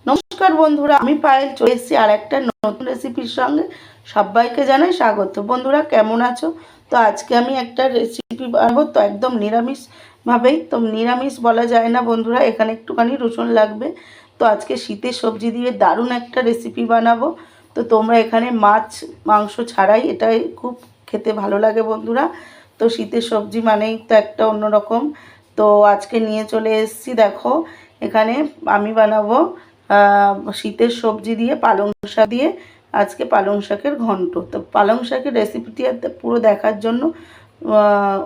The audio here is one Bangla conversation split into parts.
নমস্কার বন্ধুরা, আমি পায়েল চলে এসেছি আর একটা নতুন রেসিপির সঙ্গে। সবাইকে জানাই স্বাগত। বন্ধুরা কেমন আছো? তো আজকে আমি একটা রেসিপি বানাবো, তো একদম নিরামিষভাবেই। তো নিরামিষ বলা যায় না বন্ধুরা, এখানে একটুখানি রসুন লাগবে। তো আজকে শীতের সবজি দিয়ে দারুণ একটা রেসিপি বানাবো। তো তোমরা এখানে মাছ মাংস ছাড়াই এটাই খুব খেতে ভালো লাগে বন্ধুরা। তো শীতের সবজি মানেই তো একটা অন্যরকম। তো আজকে নিয়ে চলে এসেছি, দেখো এখানে আমি বানাবো শীতের সবজি দিয়ে পালং শাক দিয়ে আজকে পালং শাকের ঘন্ট। তো পালং শাকের রেসিপিটি পুরো দেখার জন্য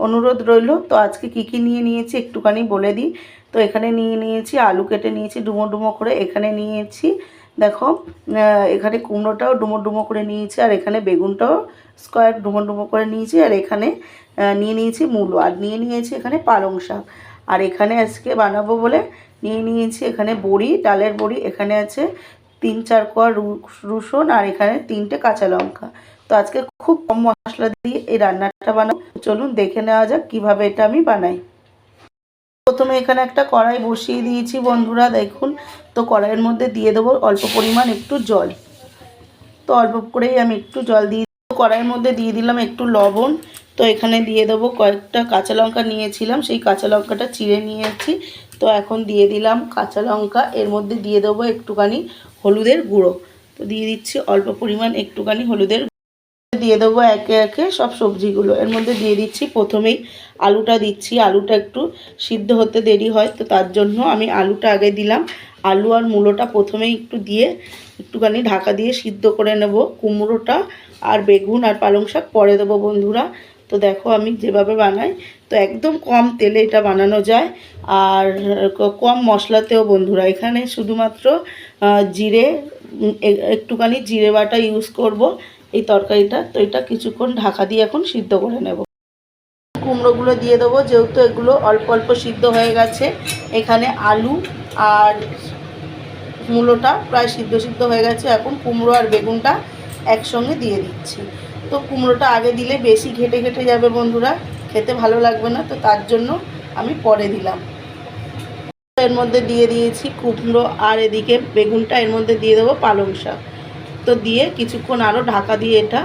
অনুরোধ রইল। তো আজকে কি নিয়ে নিয়েছি একটুখানি বলে দিই। তো এখানে নিয়ে নিয়েছি আলু, কেটে নিয়েছি ডুমো ডুমো করে। এখানে নিয়েছি দেখো এখানে কুমড়োটাও ডুমো ডুমো করে নিয়েছি, আর এখানে বেগুনটাও স্কোয়ার ডুমো ডুমো করে নিয়েছি, আর এখানে নিয়ে নিয়েছি মূলো, আর নিয়ে নিয়েছি এখানে পালং শাক। আর এখানে আজকে বানাবো বলে নিয়ে নিয়েছি এখানে বড়ি, ডালের বড়ি। এখানে আছে 3-4 কোয়া রসুন, আর এখানে 3টে কাঁচা লঙ্কা। তো আজকে খুব কম মশলা দিয়ে এই রান্নাটা বানাবো। চলুন দেখে নেওয়া যাক কীভাবে এটা আমি বানাই। প্রথমে এখানে একটা কড়াই বসিয়ে দিয়েছি বন্ধুরা, দেখুন। তো কড়াইয়ের মধ্যে দিয়ে দেবো অল্প পরিমাণ একটু জল। তো অল্প করেই আমি একটু জল দিয়ে কড়াইয়ের মধ্যে দিয়ে দিলাম একটু লবণ। তো এখানে দিয়ে দেবো কয়েকটা কাঁচা লঙ্কা নিয়েছিলাম, সেই কাঁচা লঙ্কাটা চিড়ে নিয়েছি। তো এখন দিয়ে দিলাম কাঁচা লঙ্কা, এর মধ্যে দিয়ে দেবো একটুখানি হলুদের গুঁড়ো। তো দিয়ে দিচ্ছি অল্প পরিমাণ একটুখানি হলুদের, দিয়ে দেবো একে একে সব সবজিগুলো। এর মধ্যে দিয়ে দিচ্ছি প্রথমেই আলুটা দিচ্ছি। আলুটা একটু সিদ্ধ হতে দেরি হয়, তো তার জন্য আমি আলুটা আগে দিলাম। আলু আর মূলোটা প্রথমেই একটু দিয়ে একটুখানি ঢাকা দিয়ে সিদ্ধ করে নেব। কুমড়োটা আর বেগুন আর পালং শাক পরে দেবো বন্ধুরা। তো দেখো আমি যেভাবে বানাই, তো একদম কম তেলে এটা বানানো যায়, আর কম মশলাতেও বন্ধুরা। এখানে শুধুমাত্র জিরে, একটুখানি জিরে বাটা ইউজ করব এই তরকারিটা। তো এটা কিছুক্ষণ ঢাকা দিয়ে এখন সিদ্ধ করে নেব। কুমড়োগুলো দিয়ে দেবো, যেহেতু এগুলো অল্প অল্প সিদ্ধ হয়ে গেছে। এখানে আলু আর মূলোটা প্রায় সিদ্ধ হয়ে গেছে। এখন কুমড়ো আর বেগুনটা একসঙ্গে দিয়ে দিচ্ছি। তো কুমড়োটা আগে দিলে বেশি ঘেটে ঘেটে যাবে বন্ধুরা, খেতে ভালো লাগবে না, তো তার জন্য আমি পরে দিলাম। এর মধ্যে দিয়ে দিয়েছি কুমড়ো, আর এদিকে বেগুনটা, এর মধ্যে দিয়ে দেবো পালং শাক। তো দিয়ে কিছুক্ষণ আরও ঢাকা দিয়ে এটা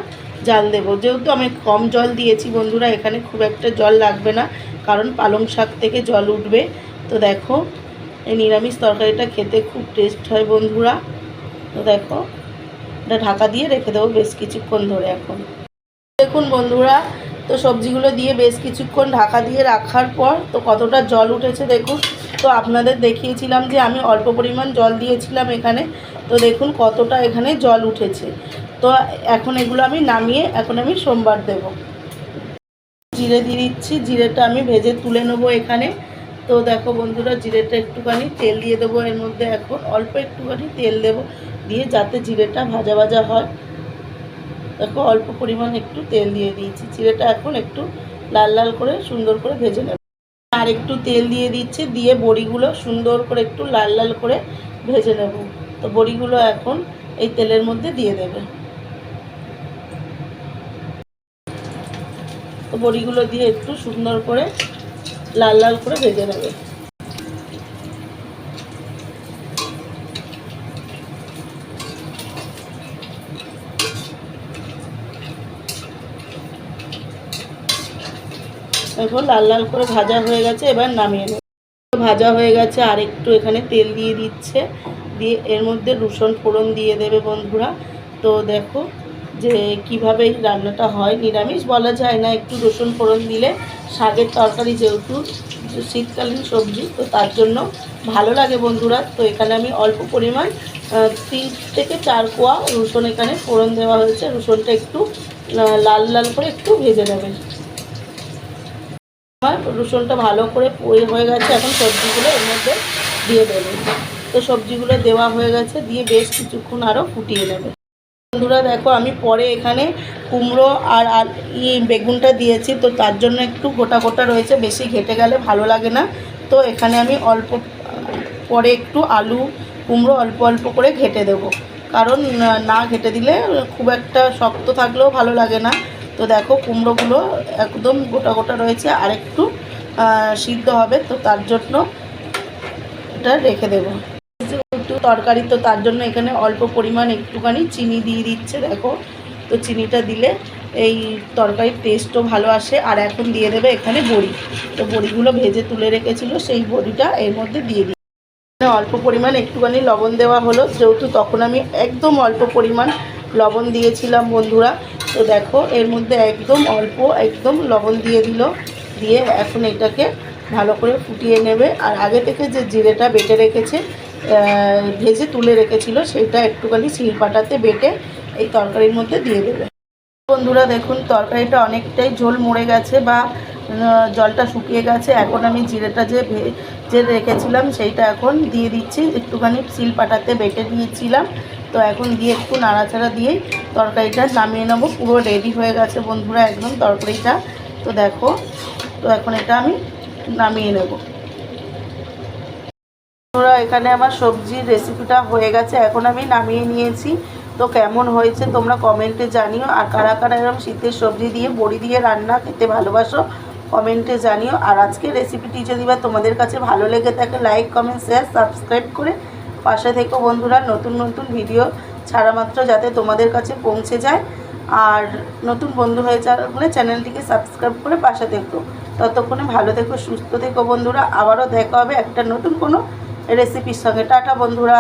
জাল দেবো। যেহেতু আমি কম জল দিয়েছি বন্ধুরা, এখানে খুব একটা জল লাগবে না, কারণ পালং শাক থেকে জল উঠবে। তো দেখো এই নিরামিষ তরকারিটা খেতে খুব টেস্ট হয় বন্ধুরা। তো দেখো এটা ঢাকা দিয়ে রেখে দেবো বেশ কিছুক্ষণ ধরে। এখন দেখুন বন্ধুরা, তো সবজিগুলো দিয়ে বেশ কিছুক্ষণ ঢাকা দিয়ে রাখার পর তো কতটা জল উঠেছে দেখুন। তো আপনাদের দেখিয়েছিলাম যে আমি অল্প পরিমাণ জল দিয়েছিলাম এখানে। তো দেখুন কতটা এখানে জল উঠেছে। তো এখন এগুলো আমি নামিয়ে এখন আমি সোমবার দেব। জিরে দিয়ে দিচ্ছি, জিরেটা আমি ভেজে তুলে নেবো এখানে। তো দেখো বন্ধুরা, জিরেটা একটুখানি তেল দিয়ে দেবো এর মধ্যে। এখন অল্প একটুখানি তেল দেবো, দিয়ে যাতে জিরেটা ভাজা ভাজা হয়। দেখো অল্প পরিমাণ একটু তেল দিয়ে দিয়েছি। জিরেটা এখন একটু লাল লাল করে সুন্দর করে ভেজে নেব। আর একটু তেল দিয়ে দিচ্ছি, দিয়ে বড়িগুলো সুন্দর করে একটু লাল লাল করে ভেজে নেব। তো বড়িগুলো এখন এই তেলের মধ্যে দিয়ে দেবে। তো বড়িগুলো দিয়ে একটু সুন্দর করে লাল লাল করে ভেজে নেবে। এখন লাল লাল করে ভাজা হয়ে গেছে, এবার নামিয়ে নেব। ভাজা হয়ে গেছে, আর একটু এখানে তেল দিয়ে দিচ্ছে, দিয়ে এর মধ্যে রসুন ফোড়ন দিয়ে দেবে বন্ধুরা। তো দেখো যে কিভাবে এই রান্নাটা হয়, নিরামিষ বলা যায় না, একটু রসুন ফোড়ন দিলে শাকের তরকারি যেহেতু শীতকালীন সবজি, তো তার জন্য ভালো লাগে বন্ধুরা। তো এখানে আমি অল্প পরিমাণ 3 থেকে 4 কোয়া রসুন এখানে ফোড়ন দেওয়া হয়েছে। রসুনটা একটু লাল লাল করে একটু ভেজে নেবেন। আমার রসুনটা ভালো করে হয়ে গেছে, এখন সবজিগুলো এর মধ্যে দিয়ে দেবে। তো সবজিগুলো দেওয়া হয়ে গেছে, দিয়ে বেশ কিছুক্ষণ আরও ফুটিয়ে নেবে বন্ধুরা। দেখো আমি পরে এখানে কুমড়ো আর বেগুনটা দিয়েছি, তো তার জন্য একটু গোটা গোটা রয়েছে, বেশি ঘেটে গেলে ভালো লাগে না। তো এখানে আমি অল্প পরে একটু আলু কুমড়ো অল্প অল্প করে ঘেটে দেবো, কারণ না ঘেটে দিলে খুব একটা শক্ত থাকলেও ভালো লাগে না। তো দেখো কুমড়োগুলো একদম গোটা গোটা রয়েছে, আর একটু সিদ্ধ হবে, তো তার জন্য এটা রেখে দেবো। একটু তরকারি, তো তার জন্য এখানে অল্প পরিমাণ একটুখানি চিনি দিয়ে দিচ্ছে। দেখো, তো চিনিটা দিলে এই তরকারির টেস্টও ভালো আসে। আর এখন দিয়ে দেবে এখানে বড়ি। তো বড়িগুলো ভেজে তুলে রেখেছিল, সেই বড়িটা এর মধ্যে দিয়ে দিই। অল্প পরিমাণ একটুখানি লবণ দেওয়া হলো, যেহেতু তখন আমি একদম অল্প পরিমাণ লবণ দিয়েছিলাম বন্ধুরা। তো দেখো এর মধ্যে একদম লবণ দিয়ে দিল, দিয়ে এখন এটাকে ভালো করে ফুটিয়ে নেবে। আর আগে থেকে যে জিরেটা বেটে রেখেছে, ভেজে তুলে রেখেছিল, সেটা একটুখানি শিলপাটাতে বেটে এই তরকারির মধ্যে দিয়ে দেবে। বন্ধুরা দেখুন, তরকারিটা অনেকটাই ঝোল মরে গেছে বা জলটা শুকিয়ে গেছে। এখন আমি জিরেটা যে রেখেছিলাম সেইটা এখন দিয়ে দিচ্ছি। একটুখানি শিলপাটাতে বেটে দিয়েছিলাম, তো এখন দিয়ে একটু নাড়াচাড়া দিয়েই তরকারিটা নামিয়ে নেবো। পুরো রেডি হয়ে গেছে বন্ধুরা একদম তরকারিটা। তো দেখো, তো এখন এটা আমি নামিয়ে নেব। বন্ধুরা এখানে আমার সবজির রেসিপিটা হয়ে গেছে, এখন আমি নামিয়ে নিয়েছি। তো কেমন হয়েছে তোমরা কমেন্টে জানিও। আর কারা কারা এরকম শীতের সবজি দিয়ে বড়ি দিয়ে রান্না খেতে ভালোবাসো কমেন্টে জানিও। আর আজকের রেসিপিটি যদি বা তোমাদের কাছে ভালো লেগে থাকে, লাইক কমেন্ট শেয়ার সাবস্ক্রাইব করে পাশে থেকো বন্ধুরা। নতুন নতুন ভিডিও ছাড়া মাত্র যাতে তোমাদের কাছে পৌঁছে যায়। আর নতুন বন্ধু হয়ে যাবে চ্যানেলটিকে সাবস্ক্রাইব করে পাশে থেকো। ততক্ষণে ভালো থেকো, সুস্থ থেকো বন্ধুরা। আবারও দেখা হবে একটা নতুন কোনো রেসিপির সঙ্গে। টাটা বন্ধুরা।